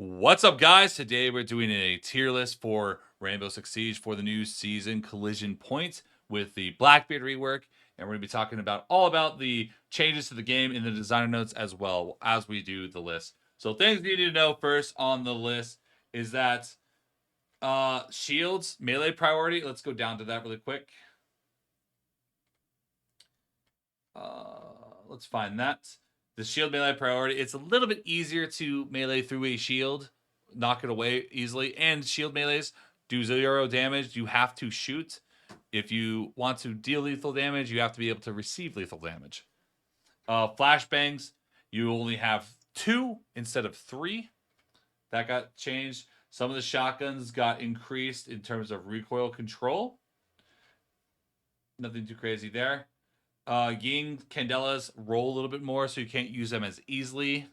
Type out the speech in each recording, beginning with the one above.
What's up, guys? Today we're doing a tier list for Rainbow Six Siege for the new season Collision Point with the Blackbeard rework, and we're going to be talking about all about the changes to the game in the designer notes as well as we do the list. So things you need to know first on the list is that shields melee priority. Let's go down to that really quick. Let's find that. The shield melee priority, it's a little bit easier to melee through a shield, knock it away easily, and shield melees do 0 damage. You have to shoot. If you want to deal lethal damage, you have to be able to receive lethal damage. Flashbangs, you only have 2 instead of 3. That got changed. Some of the shotguns got increased in terms of recoil control. Nothing too crazy there. Ying Candelas roll a little bit more, so you can't use them as easily.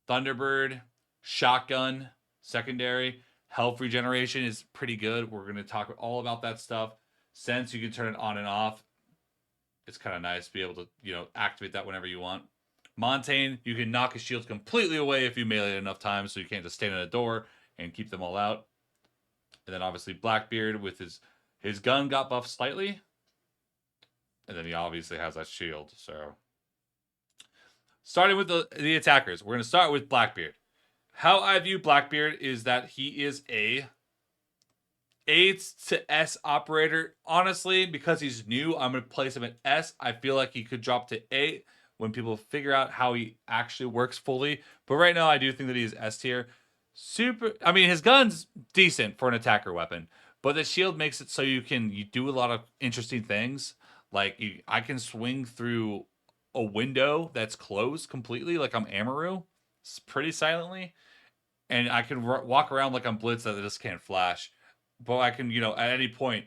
Thunderbird, shotgun, secondary, health regeneration is pretty good. We're going to talk all about that stuff. Sens, you can turn it on and off. It's kind of nice to be able to, activate that whenever you want. Montaigne, you can knock his shields completely away if you melee it enough times, so you can't just stand at a door and keep them all out. And then obviously Blackbeard with his gun got buffed slightly. And then he obviously has that shield. So, starting with the attackers, we're going to start with Blackbeard. How I view Blackbeard is that he is a to S operator. Honestly, because he's new, I'm going to place him at S. I feel like he could drop to A when people figure out how he actually works fully. But right now, I do think that he's S tier. His gun's decent for an attacker weapon, but the shield makes it so you do a lot of interesting things. Like, I can swing through a window that's closed completely, like I'm Amaru, pretty silently. And I can walk around like I'm Blitz that just can't flash. But I can, at any point,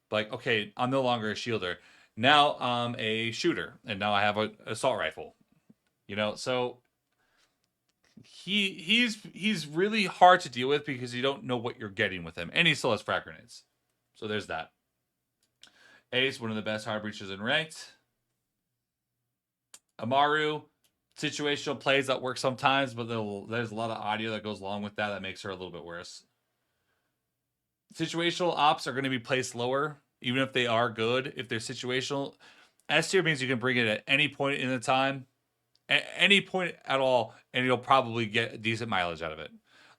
like, okay, I'm no longer a shielder. Now I'm a shooter. And now I have an assault rifle. So he's really hard to deal with because you don't know what you're getting with him. And he still has frag grenades. So there's that. Ace, one of the best hard breachers in ranked. Amaru, situational plays that work sometimes, but there's a lot of audio that goes along with that makes her a little bit worse. Situational ops are going to be placed lower, even if they are good. If they're situational, S tier means you can bring it at any point in the time, at any point at all, and you'll probably get decent mileage out of it.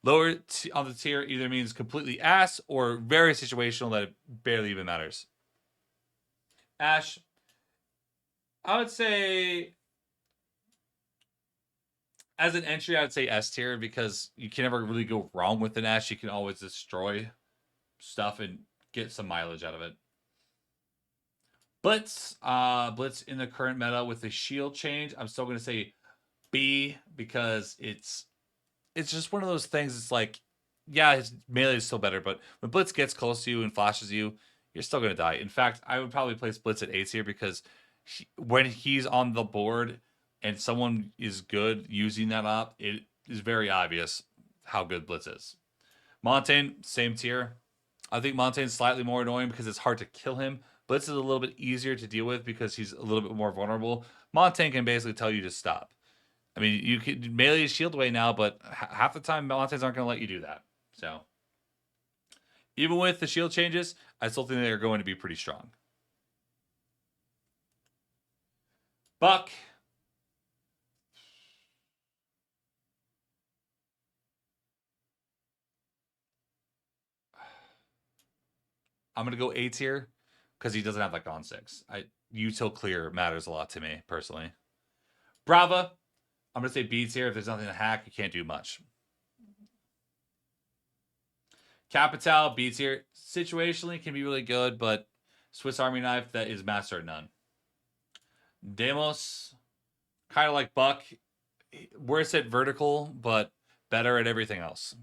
Lower on the tier either means completely ass or very situational that it barely even matters. Ash, I would say as an entry, I would say S tier because you can never really go wrong with an Ash. You can always destroy stuff and get some mileage out of it. Blitz in the current meta with the shield change, I'm still going to say B because it's just one of those things. It's like, yeah, his melee is still better, but when Blitz gets close to you and flashes you, you're still going to die. In fact, I would probably place Blitz at A tier because when he's on the board and someone is good using that op, it is very obvious how good Blitz is. Montaigne, same tier. I think Montaigne's slightly more annoying because it's hard to kill him. Blitz is a little bit easier to deal with because he's a little bit more vulnerable. Montaigne can basically tell you to stop. I mean, you can melee his shield away now, but half the time Montaign's aren't going to let you do that. So, even with the shield changes, I still think they're going to be pretty strong. Buck. I'm going to go A tier because he doesn't have like on 6. Util clear matters a lot to me, personally. Brava. I'm going to say B tier. If there's nothing to hack, you can't do much. Capital, B tier. Situationally can be really good, but Swiss Army knife, that is master at none. Demos, kind of like Buck. Worse at vertical, but better at everything else.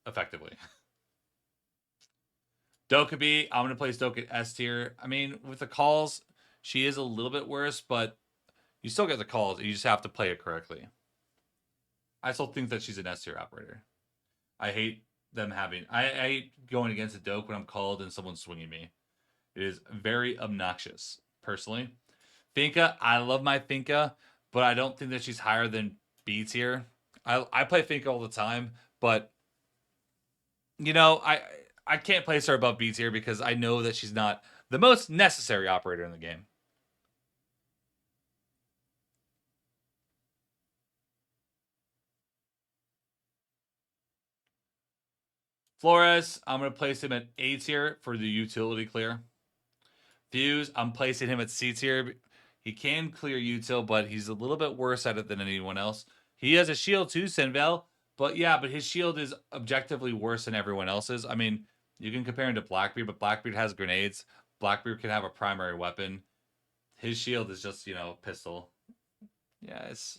Effectively. Dokkaebi, I'm going to place Doka at S tier. I mean, with the calls, she is a little bit worse, but you still get the calls. You just have to play it correctly. I still think that she's an S tier operator. I hate them having... I hate going against a Doke when I'm called and someone's swinging me. It is very obnoxious, personally. Finka, I love my Finka, but I don't think that she's higher than B tier. I play Fink all the time, but you know, I can't place her above B tier because I know that she's not the most necessary operator in the game. Flores, I'm going to place him at A tier for the utility clear. Fuse, I'm placing him at C tier. He can clear util, but he's a little bit worse at it than anyone else. He has a shield too, SenVale, but yeah, but his shield is objectively worse than everyone else's. I mean, you can compare him to Blackbeard, but Blackbeard has grenades. Blackbeard can have a primary weapon. His shield is just, you know, pistol. Yeah, it's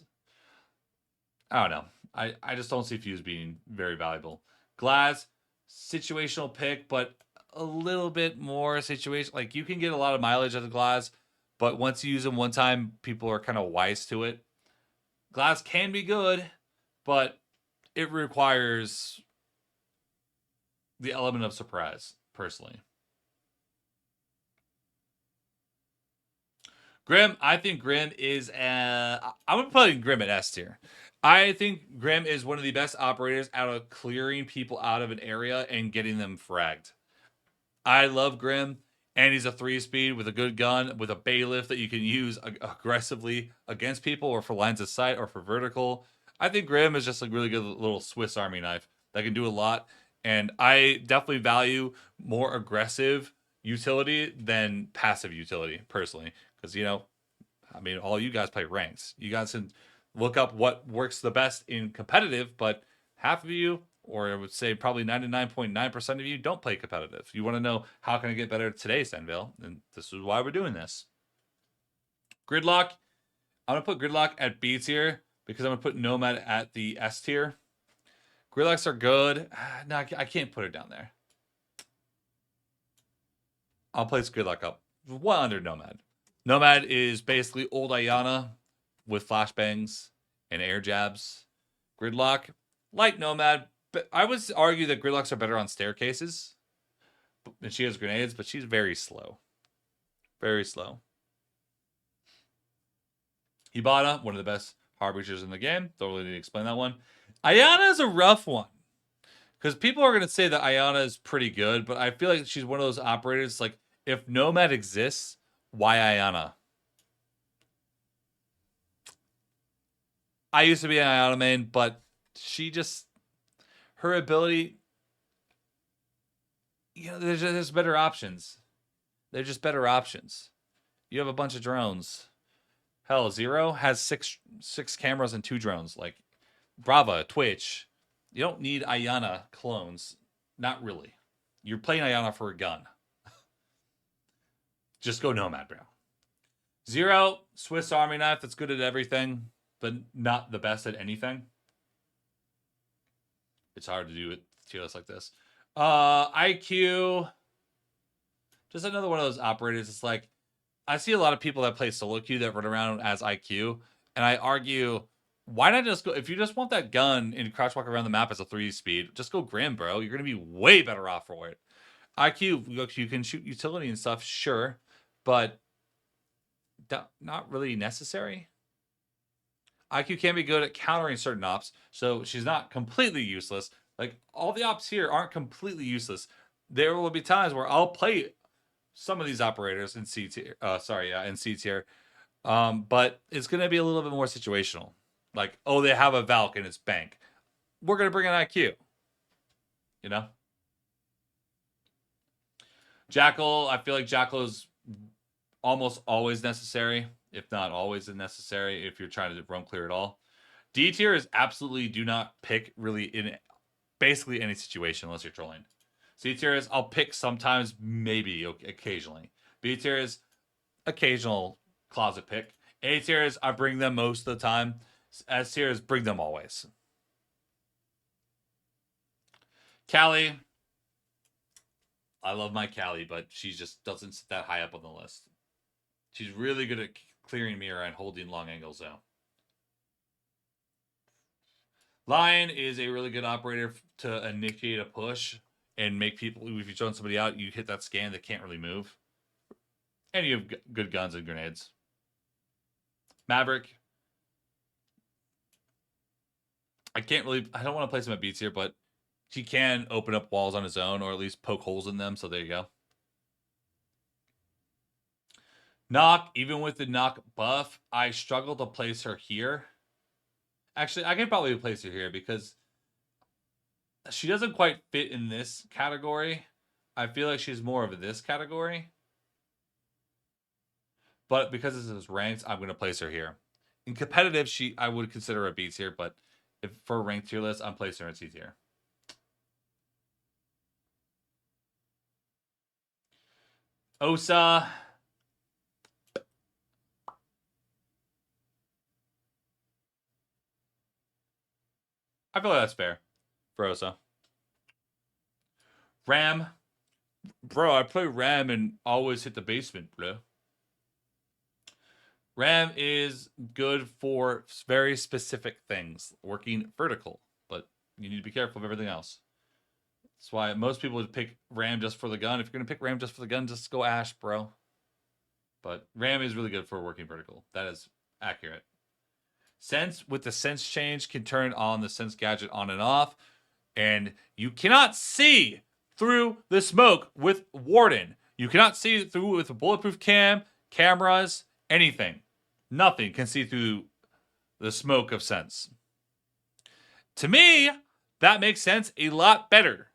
I don't know. I just don't see Fuse being very valuable. Glass, situational pick, but a little bit more situation. Like you can get a lot of mileage out of Glass, but once you use them one time, people are kind of wise to it. Glass can be good, but it requires the element of surprise, personally. Grim, I think Grim is. I'm gonna put Grim at S tier. I think Grim is one of the best operators out of clearing people out of an area and getting them fragged. I love Grim, and he's a 3-speed with a good gun, with a bailiff that you can use aggressively against people or for lines of sight or for vertical. I think Grim is just a really good little Swiss Army knife that can do a lot. And I definitely value more aggressive utility than passive utility, personally. Because, you know, I mean, all you guys play ranks. You guys can look up what works the best in competitive, but half of you, or I would say probably 99.9% of you, don't play competitive. You want to know how can I get better today, SenVale? And this is why we're doing this. Gridlock. I'm going to put Gridlock at B tier because I'm going to put Nomad at the S tier. Gridlocks are good. No, I can't put it down there. I'll place Gridlock up. One under Nomad. Nomad is basically old Ayana with flashbangs and air jabs. Gridlock, like Nomad, but I would argue that Gridlocks are better on staircases. And she has grenades, but she's very slow. Very slow. Hibana, one of the best harbingers in the game. Don't really need to explain that one. Ayana is a rough one. Because people are going to say that Ayana is pretty good, but I feel like she's one of those operators, like, if Nomad exists, why Ayana? I used to be an Ayana main, but she just, her ability, you know, there's better options. They're just better options. You have a bunch of drones. Hell, Zero has six cameras and 2 drones. Like, Brava, Twitch. You don't need Ayana clones. Not really. You're playing Ayana for a gun. Just go Nomad, bro. Zero, Swiss Army knife that's good at everything, but not the best at anything. It's hard to do with tier lists like this. IQ, just another one of those operators. It's like, I see a lot of people that play solo queue that run around as IQ, and I argue, why not just go, if you just want that gun and crouch walk around the map as a 3-speed, just go Grim, bro. You're going to be way better off for it. IQ, you can shoot utility and stuff, sure, but not really necessary. IQ can be good at countering certain ops, so she's not completely useless. Like, all the ops here aren't completely useless. There will be times where I'll play some of these operators in C tier. In C tier. But it's going to be a little bit more situational. Like, oh, they have a Valk in its bank. We're going to bring an IQ. You know? Jackal, I feel like Jackal is almost always necessary, if not always necessary, if you're trying to roam clear at all. D tier is absolutely do not pick really in basically any situation unless you're trolling. C tier is I'll pick sometimes, maybe occasionally. B tier is occasional closet pick. A tier is I bring them most of the time. S tier is bring them always. Callie, I love my Callie, but she just doesn't sit that high up on the list. She's really good at clearing mirror and holding long angles though. Lion is a really good operator to initiate a push and make people, if you're throwing somebody out, you hit that scan, they can't really move. And you have good guns and grenades. Maverick. I don't want to place him at B tier, but he can open up walls on his own or at least poke holes in them. So there you go. Knock, even with the knock buff, I struggle to place her here. Actually, I can probably place her here because she doesn't quite fit in this category. I feel like she's more of this category. But because this is ranked, I'm going to place her here. In competitive, I would consider her a B tier, but if for a ranked tier list, I'm placing her in C tier. Osa. I feel like that's fair for Osa. Ram. Bro, I play Ram and always hit the basement, bro. Ram is good for very specific things, working vertical, but you need to be careful of everything else. That's why most people would pick Ram just for the gun. If you're going to pick Ram just for the gun, just go Ash, bro. But Ram is really good for working vertical. That is accurate. Sens, with the Sens change, can turn on the Sens gadget on and off. And you cannot see through the smoke with Warden. You cannot see through with a bulletproof cameras, anything. Nothing can see through the smoke of Sens. To me, that makes Sens a lot better.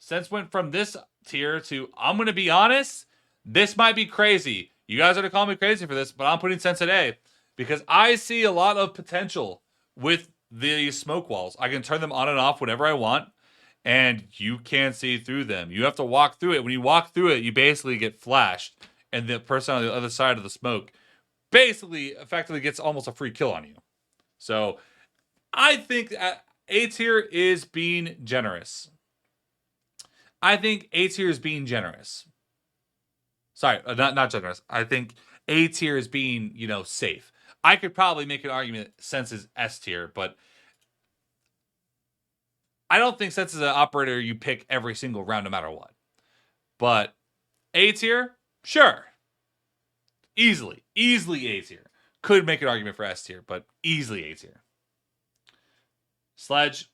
Sens went from this tier to, I'm going to be honest, this might be crazy. You guys are going to call me crazy for this, but I'm putting Sens at A because I see a lot of potential with the smoke walls. I can turn them on and off whenever I want, and you can't see through them. You have to walk through it. When you walk through it, you basically get flashed, and the person on the other side of the smoke basically effectively gets almost a free kill on you. So I think A tier is being generous. I think A tier is being generous. Sorry, not generous. I think A tier is being, safe. I could probably make an argument Sens is S tier, but I don't think Sens is an operator you pick every single round no matter what. But A tier, sure. Easily A tier. Could make an argument for S tier, but easily A tier. Sledge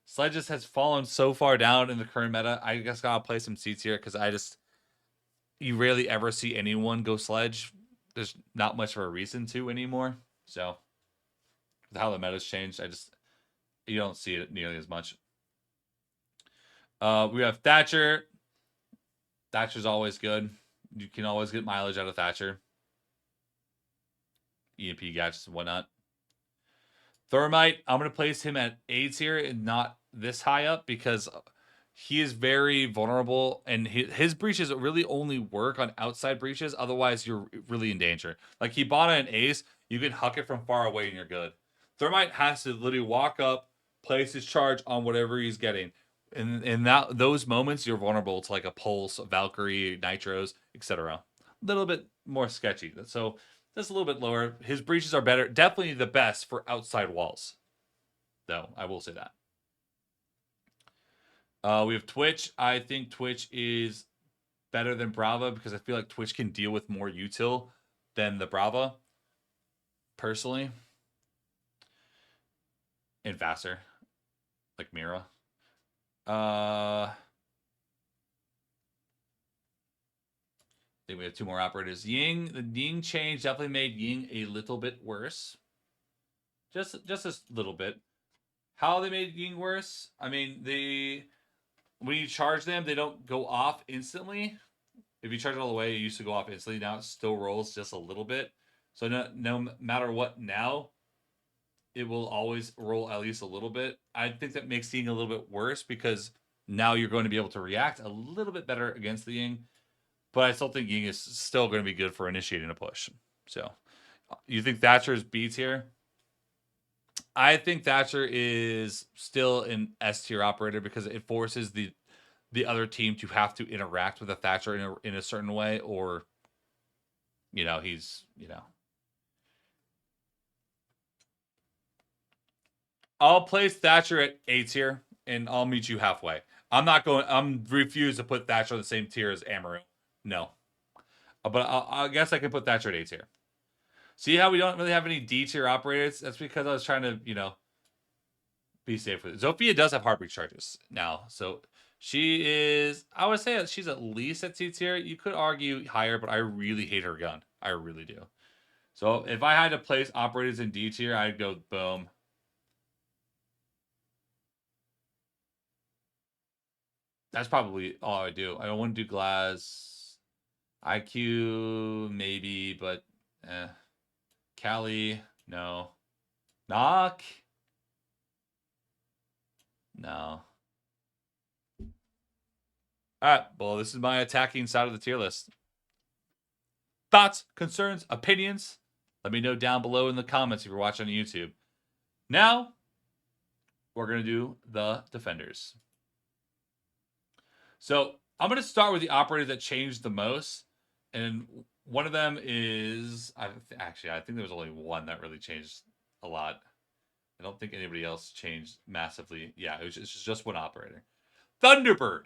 just has fallen so far down in the current meta. I guess gotta play some C tier because you rarely ever see anyone go Sledge. There's not much of a reason to anymore. So, with how the meta's changed, you don't see it nearly as much. We have Thatcher. Thatcher's always good. You can always get mileage out of Thatcher. EMP gadgets and whatnot. Thermite, I'm going to place him at A tier and not this high up because he is very vulnerable and his breaches really only work on outside breaches. Otherwise, you're really in danger. Like Hibana and Ace, you can huck it from far away and you're good. Thermite has to literally walk up, place his charge on whatever he's getting. In those moments, you're vulnerable to like a Pulse, a Valkyrie, Nitros, etc. A little bit more sketchy. So just a little bit lower. His breaches are better. Definitely the best for outside walls. Though, I will say that. We have Twitch. I think Twitch is better than Brava because I feel like Twitch can deal with more util than the Brava, personally. And faster. Like Mira. I think we have two more operators. Ying, the Ying change definitely made Ying a little bit worse. Just a little bit. How they made Ying worse? I mean, when you charge them, they don't go off instantly. If you charge it all the way, it used to go off instantly. Now it still rolls just a little bit. So no matter what now, it will always roll at least a little bit. I think that makes Ying a little bit worse because now you're going to be able to react a little bit better against the Ying. But I still think Ying is still going to be good for initiating a push. So, you think Thatcher is B tier? I think Thatcher is still an S tier operator because it forces the other team to have to interact with a Thatcher in a certain way, or he's I'll place Thatcher at A tier and I'll meet you halfway. I'm refused to put Thatcher on the same tier as Amaru. No. But I guess I can put Thatcher at A tier. See how we don't really have any D tier operators? That's because I was trying to, be safe with it. Zofia does have heartbeat charges now, so she is. I would say that she's at least at C tier. You could argue higher, but I really hate her gun. I really do. So if I had to place operators in D tier, I'd go boom. That's probably all I do. I don't want to do glass. IQ maybe, but Callie, no. Knock. No. All right. Well, this is my attacking side of the tier list. Thoughts, concerns, opinions? Let me know down below in the comments if you're watching on YouTube. Now, we're going to do the defenders. So, I'm going to start with the operators that changed the most. And one of them is... I think there was only one that really changed a lot. I don't think anybody else changed massively. Yeah, it's just one operator. Thunderbird.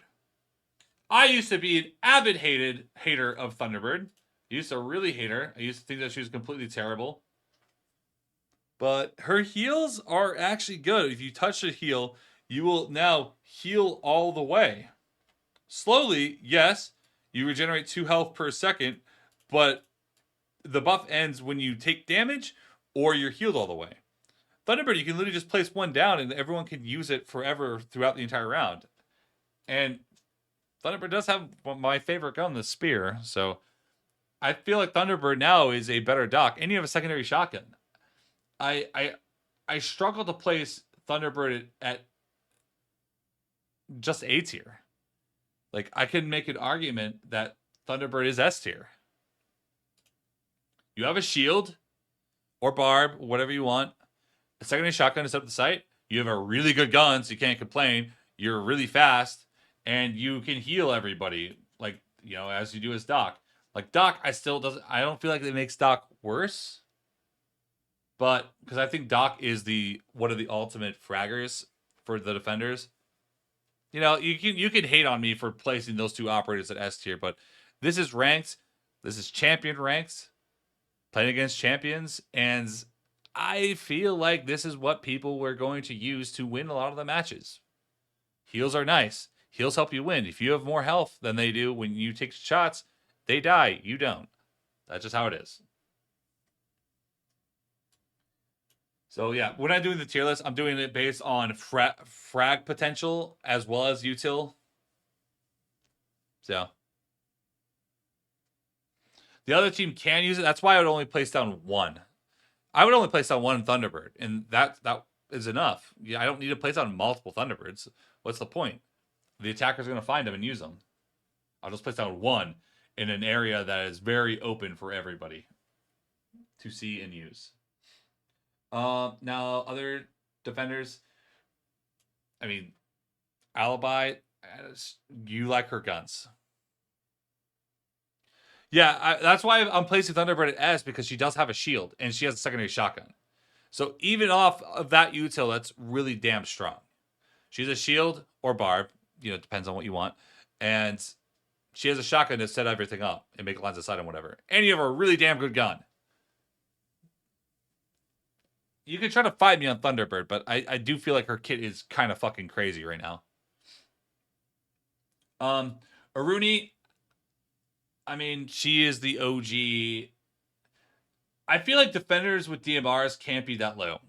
I used to be an avid hater of Thunderbird. I used to really hate her. I used to think that she was completely terrible. But her heals are actually good. If you touch a heal, you will now heal all the way. Slowly, yes, you regenerate 2 health per second, but the buff ends when you take damage or you're healed all the way. Thunderbird, you can literally just place one down and everyone can use it forever throughout the entire round. And Thunderbird does have my favorite gun, the spear. So I feel like Thunderbird now is a better doc. And you have a secondary shotgun. I struggle to place Thunderbird at just A tier. Like, I can make an argument that Thunderbird is S tier. You have a shield or barb, whatever you want. A secondary shotgun to set up the site. You have a really good gun, so you can't complain. You're really fast, and you can heal everybody, like, you know, as you do as Doc. Like, Doc, I don't feel like it makes Doc worse. But, because I think Doc is one of the ultimate fraggers for the defenders. You know, you can hate on me for placing those two operators at S tier, but this is ranked. This is champion ranked. Playing against champions, and I feel like this is what people were going to use to win a lot of the matches. Heals are nice. Heals help you win. If you have more health than they do when you take shots, they die. You don't. That's just how it is. So yeah, when I'm doing the tier list, I'm doing it based on frag potential as well as util. So the other team can use it. That's why I would only place down one. I would only place down one Thunderbird, and that is enough. Yeah, I don't need to place down multiple Thunderbirds. What's the point? The attacker's going to find them and use them. I'll just place down one in an area that is very open for everybody to see and use. Now, other defenders. I mean, Alibi, you like her guns. Yeah, that's why I'm placing Thunderbird at S, because she does have a shield and she has a secondary shotgun. So even off of that util, that's really damn strong. She's a shield or barb, you know, it depends on what you want, and she has a shotgun to set everything up and make lines of sight and whatever. And you have a really damn good gun. You can try to fight me on Thunderbird, but I do feel like her kit is kind of fucking crazy right now. Aruni, I mean, she is the OG. I feel like defenders with DMRs can't be that low.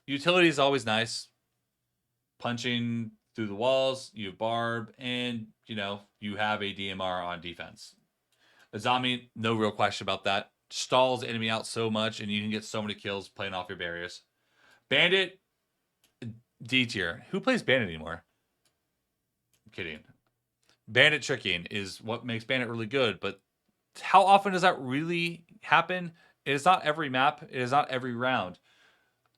Utility is always nice. Punching through the walls, you have barb, and, you know, you have a DMR on defense. Azami, no real question about that. Stalls the enemy out so much, and you can get so many kills playing off your barriers. Bandit, D tier. Who plays Bandit anymore? I'm kidding. Bandit tricking is what makes Bandit really good, but how often does that really happen? It is not every map. It is not every round.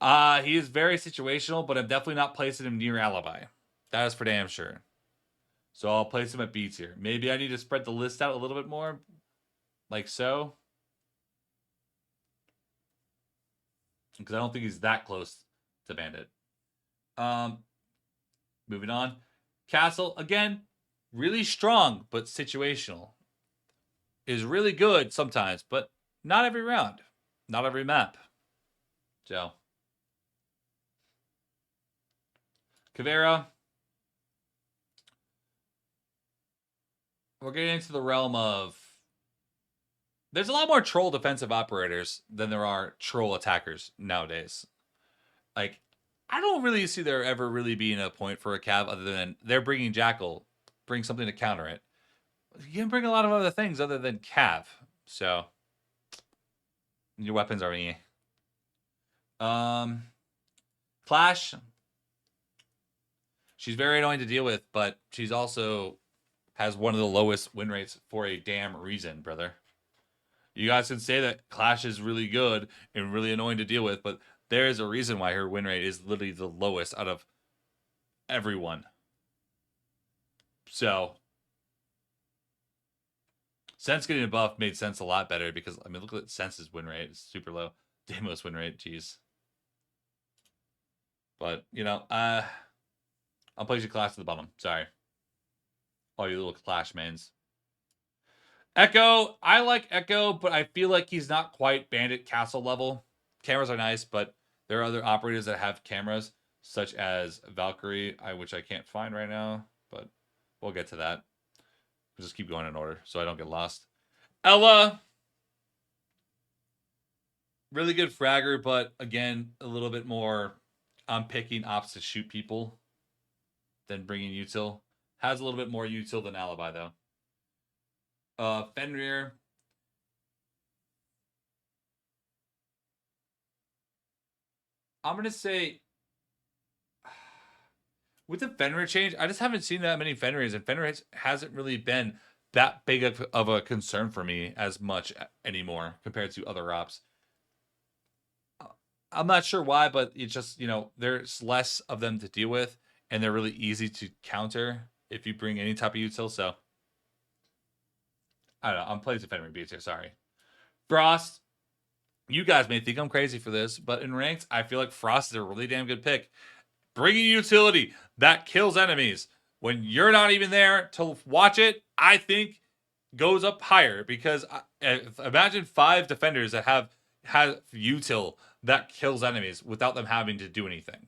He is very situational, but I'm definitely not placing him near Alibi. That is for damn sure. So I'll place him at B tier. Maybe I need to spread the list out a little bit more. Like so. Because I don't think he's that close to Bandit. Moving on. Castle, again, really strong, but situational. Is really good sometimes, but not every round. Not every map. So. Caveira. We're getting into the realm of... There's a lot more troll defensive operators than there are troll attackers nowadays. Like, I don't really see there ever really being a point for a Cav other than they're bringing Jackal, bring something to counter it. You can bring a lot of other things other than Cav. So, your weapons are me. Clash. She's very annoying to deal with, but she's also has one of the lowest win rates for a damn reason, brother. You guys can say that Clash is really good and really annoying to deal with, but there is a reason why her win rate is literally the lowest out of everyone. So, Sens getting a buff made Sens a lot better because, I mean, look at Sens's win rate. It's super low. Deimos win rate, jeez. But, you know, I'll place your Clash to the bottom. Sorry. All you little Clash mains. Echo, I like Echo, but I feel like he's not quite Bandit Castle level. Cameras are nice, but there are other operators that have cameras, such as Valkyrie, which I can't find right now, but we'll get to that. We'll just keep going in order so I don't get lost. Ella, really good fragger, but again, a little bit more, I'm picking ops to shoot people than bringing util. Has a little bit more util than Alibi, though. Fenrir. I'm going to say, with the Fenrir change, I just haven't seen that many Fenrirs, and Fenrir hasn't really been that big of a concern for me as much anymore compared to other ops. I'm not sure why, but it's just, you know, there's less of them to deal with, and they're really easy to counter if you bring any type of util, so... I don't know. I'm playing some Fenrir beats here. Sorry. Frost. You guys may think I'm crazy for this, but in ranked, I feel like Frost is a really damn good pick. Bringing utility that kills enemies when you're not even there to watch it, I think goes up higher because imagine 5 defenders that have util that kills enemies without them having to do anything.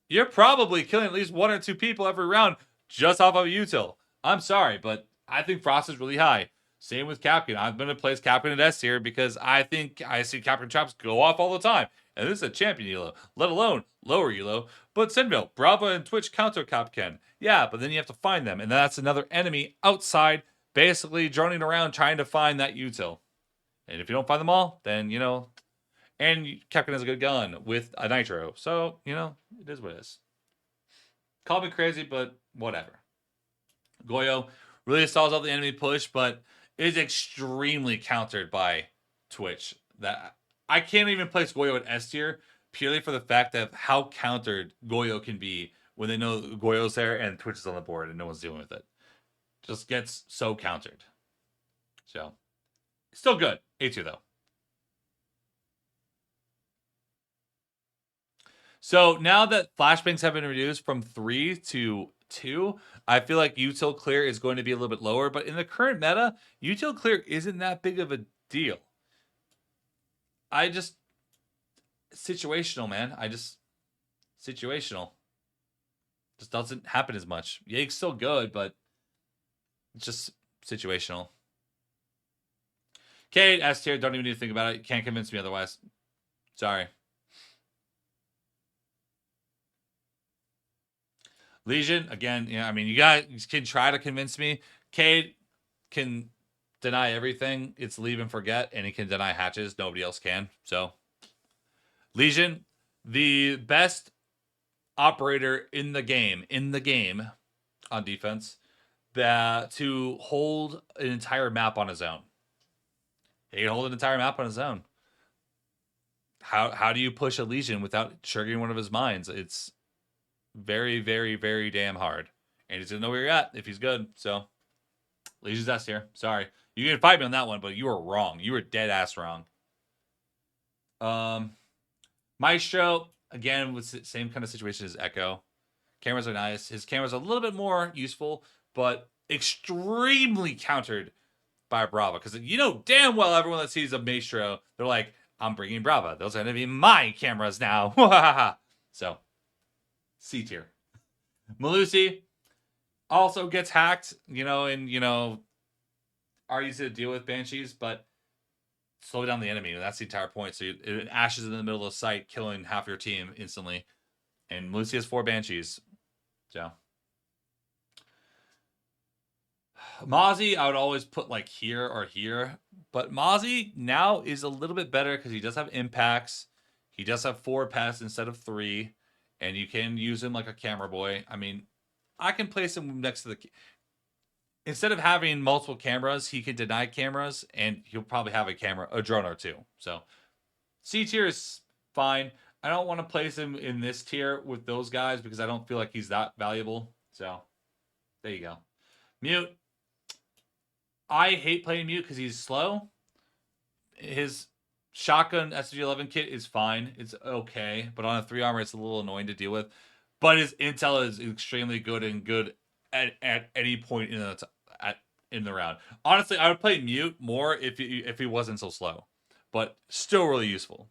You're probably killing at least 1 or 2 people every round just off of util. I'm sorry, but I think Frost is really high. Same with Captain. I'm going to place Captain at S here because I think I see Captain traps go off all the time. And this is a champion elo, let alone lower elo. But SenVale, Brava, and Twitch counter Capcan. Yeah, but then you have to find them. And that's another enemy outside, basically droning around trying to find that util. And if you don't find them all, then, you know, and Capcan has a good gun with a nitro. So, you know, it is what it is. Call me crazy, but whatever. Goyo really stalls out the enemy push, but is extremely countered by Twitch. That I can't even place Goyo at S tier purely for the fact of how countered Goyo can be when they know Goyo's there and Twitch is on the board and no one's dealing with it. Just gets so countered. So, still good. A tier though. So now that flashbangs have been reduced from 3 to 2, I feel like util clear is going to be a little bit lower, but in the current meta, util clear isn't that big of a deal. Situational, man. Situational. Just doesn't happen as much. Yake's still good, but it's just situational. Kate, S tier, don't even need to think about it. You can't convince me otherwise. Sorry. Legion, again, I mean, you guys can try to convince me. Cade can deny everything. It's leave and forget, and he can deny hatches. Nobody else can. So, Legion, the best operator in the game on defense, to hold an entire map on his own. He can hold an entire map on his own. How do you push a Legion without triggering one of his mines? It's very, very, very damn hard. And he's going to know where you're at if he's good. So, Legion's S tier. Sorry. You can fight me on that one, but you were wrong. You were dead ass wrong. Maestro, again, with the same kind of situation as Echo. Cameras are nice. His cameras are a little bit more useful, but extremely countered by Brava. Because you know damn well everyone that sees a Maestro, they're like, I'm bringing Brava. Those are going to be my cameras now. So, C tier. Malusi also gets hacked, and are easy to deal with Banshees, but slow down the enemy. And that's the entire point. So it ashes in the middle of the site, killing half your team instantly. And Malusi has 4 Banshees. So Mozzie, I would always put like here or here. But Mozzie now is a little bit better because he does have impacts. He does have 4 pests instead of 3. And you can use him like a camera boy. I mean, I can place him next to the. Instead of having multiple cameras, he can deny cameras, and he'll probably have a drone or two. So C tier is fine. I don't want to place him in this tier with those guys because I don't feel like he's that valuable. So there you go. Mute. I hate playing Mute because he's slow. His shotgun SG-11 kit is fine. It's okay. But on a 3 armor, it's a little annoying to deal with. But his intel is extremely good and good at any point in the round. Honestly, I would play Mute more if he wasn't so slow. But still really useful.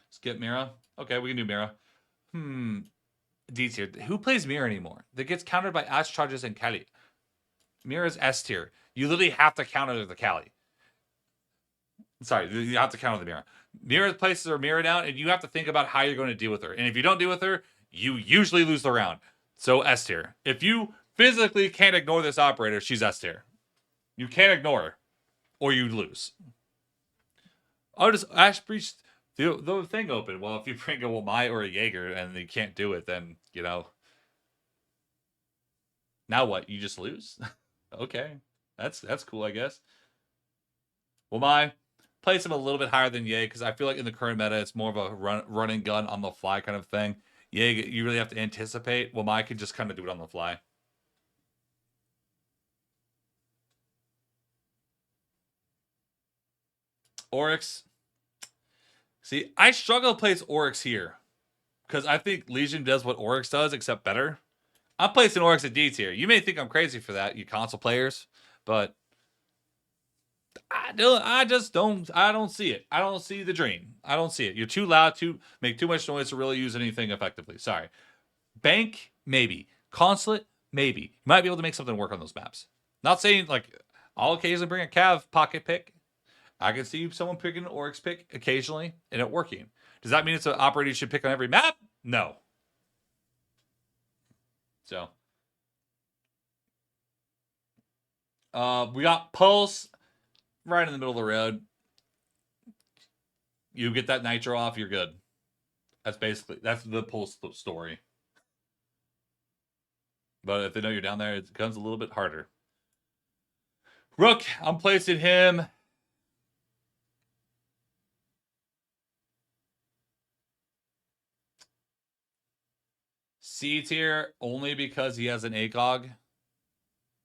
Skip Mira. Okay, we can do Mira. D tier. Who plays Mira anymore? That gets countered by Ash Charges and Kali. Mira's S tier. You literally have to counter the Kali. Sorry, you have to counter the Mira. Mira places her Mira down, and you have to think about how you're going to deal with her. And if you don't deal with her, you usually lose the round. So S tier. If you physically can't ignore this operator, she's S tier. You can't ignore her, or you lose. Oh, just Ash Breach the thing open. Well, if you bring a Wamai or a Jaeger and you can't do it, then now what? You just lose? Okay, that's cool, I guess. Wamai place him a little bit higher than Ye because I feel like in the current meta it's more of a run and gun on the fly kind of thing. Ye, you really have to anticipate. Wamai can just kind of do it on the fly. Oryx. See, I struggle to place Oryx here because I think Legion does what Oryx does, except better. I'm placing Oryx at D tier. You may think I'm crazy for that, you console players, but I don't see it. I don't see the dream. I don't see it. You're too loud, make too much noise to really use anything effectively. Sorry. Bank, maybe. Consulate, maybe. You might be able to make something work on those maps. Not saying like I'll occasionally bring a Cav pocket pick. I can see someone picking an Oryx pick occasionally and it working. Does that mean it's an operator you should pick on every map? No. So we got Pulse right in the middle of the road. You get that nitro off, you're good. That's the Pulse story. But if they know you're down there, it becomes a little bit harder. Rook, I'm placing him. C tier only because he has an ACOG.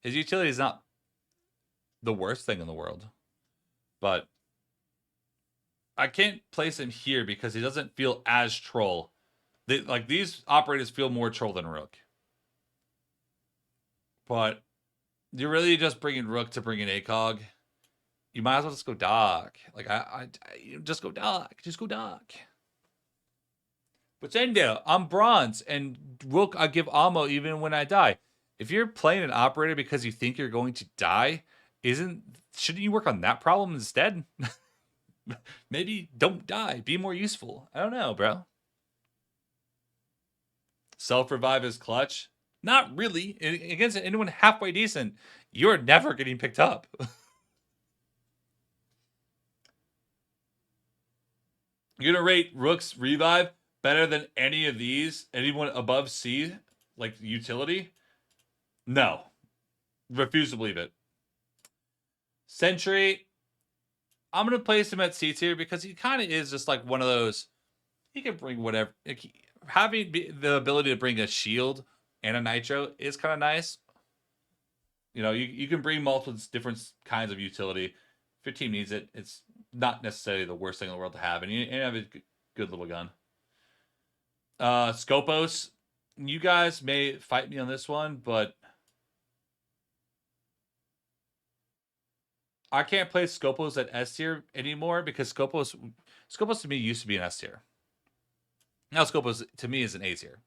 His utility is not the worst thing in the world. But I can't place him here because he doesn't feel as troll. These operators feel more troll than Rook. But you're really just bringing Rook to bring in ACOG. You might as well just go Doc. Like I just go Doc. Just go Doc. But SenVale, I'm bronze, and Rook I give ammo even when I die. If you're playing an operator because you think you're going to die, shouldn't you work on that problem instead? Maybe don't die. Be more useful. I don't know, bro. Self-revive is clutch. Not really. Against anyone halfway decent, you're never getting picked up. You're going to rate Rook's revive better than any of these? Anyone above C, like utility? No. Refuse to believe it. Sentry, I'm going to place him at C tier because he kind of is just like one of those. He can bring whatever. Having the ability to bring a shield and a nitro is kind of nice. You can bring multiple different kinds of utility. If your team needs it, it's not necessarily the worst thing in the world to have. And you have a good little gun. Scopos, you guys may fight me on this one, but I can't play Scopos at S tier anymore because Scopos to me used to be an S tier. Now Scopos to me is an A tier.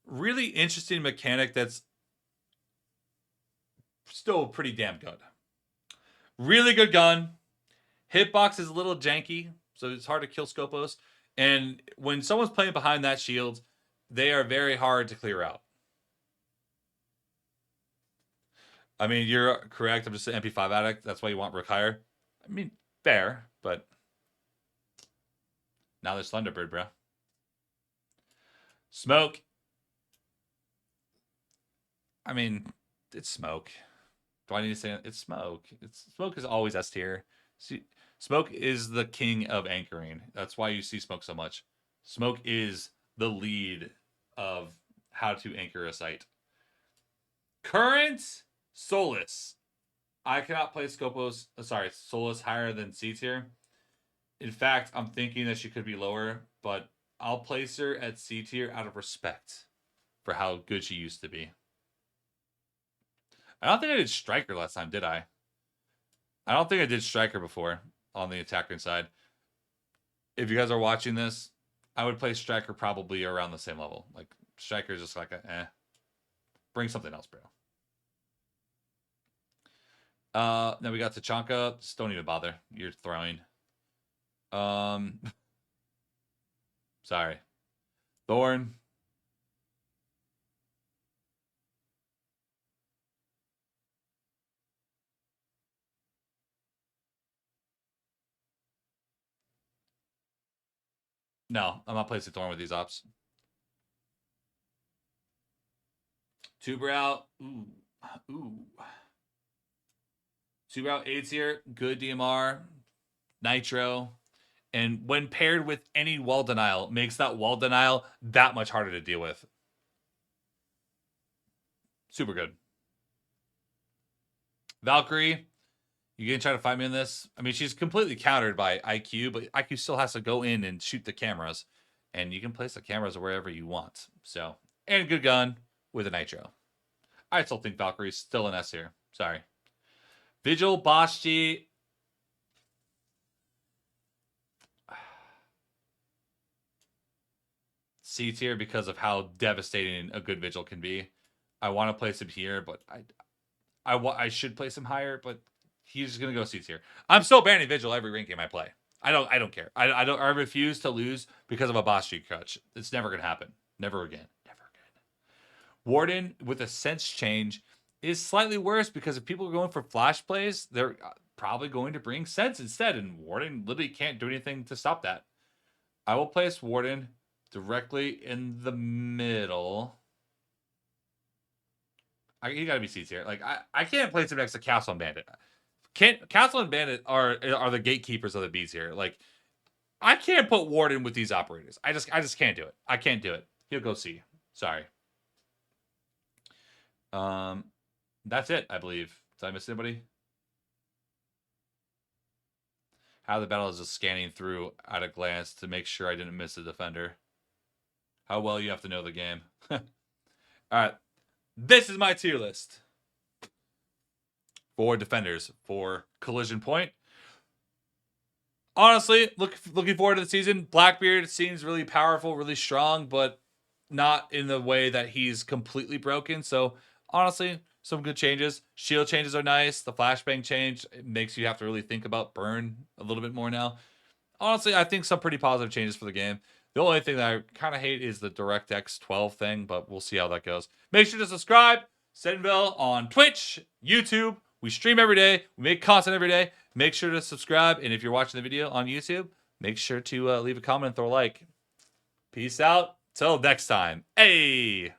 Really interesting mechanic that's still pretty damn good. Really good gun. Hitbox is a little janky, so it's hard to kill Scopos. And when someone's playing behind that shield, they are very hard to clear out. I mean, you're correct. I'm just an MP5 addict. That's why you want Rook higher. I mean, fair, but now there's Thunderbird, bro. Smoke. I mean, it's smoke. Do I need to say it? It's smoke? Smoke is always S tier. See, smoke is the king of anchoring. That's why you see smoke so much. Smoke is the lead of how to anchor a site. Current Solus. I cannot play Solus higher than C tier. In fact, I'm thinking that she could be lower, but I'll place her at C tier out of respect for how good she used to be. I don't think I did Striker last time, did I? I don't think I did Striker before on the attacking side. If you guys are watching this, I would play Striker probably around the same level. Like, Striker is just like bring something else, bro. Then we got Tachanka. Just don't even bother. You're throwing. Sorry. Thorn. No, I'm not placing Thorn with these ops. Two-Brow. Ooh. Two-Brow A tier. Good DMR. Nitro. And when paired with any wall denial, makes that wall denial that much harder to deal with. Super good. Valkyrie. You gonna try to fight me in this? I mean, she's completely countered by IQ, but IQ still has to go in and shoot the cameras. And you can place the cameras wherever you want. So, and a good gun with a nitro. I still think Valkyrie's still an S here. Sorry. Vigil, Bashti. C tier because of how devastating a good Vigil can be. I want to place him here, but I should place him higher, but he's just gonna go C tier. I'm still banning Vigil every rank game I play. I don't care. I refuse to lose because of a Bashti crutch. It's never gonna happen. Never again. Never again. Warden with a sense change is slightly worse because if people are going for flash plays, they're probably going to bring Sens instead, and Warden literally can't do anything to stop that. I will place Warden directly in the middle. He gotta be C tier. Like I can't place him next to Castle and Bandit. Castle and Bandit are the gatekeepers of the beats here. Like I can't put Warden with these operators. I just can't do it. I can't do it. He'll go C. Sorry. That's it, I believe. Did I miss anybody? How the battle is just scanning through at a glance to make sure I didn't miss a defender. How well you have to know the game. All right. This is my tier list for defenders for Collision Point. Honestly, looking forward to the season. Blackbeard seems really powerful, really strong, but not in the way that he's completely broken. So honestly, some good changes. Shield changes are nice. The flashbang change makes you have to really think about burn a little bit more now. Honestly, I think some pretty positive changes for the game. The only thing that I kind of hate is the DirectX 12 thing, but we'll see how that goes. Make sure to subscribe. SenVale on Twitch, YouTube. We stream every day. We make content every day. Make sure to subscribe. And if you're watching the video on YouTube, make sure to leave a comment and throw a like. Peace out. Till next time. Hey!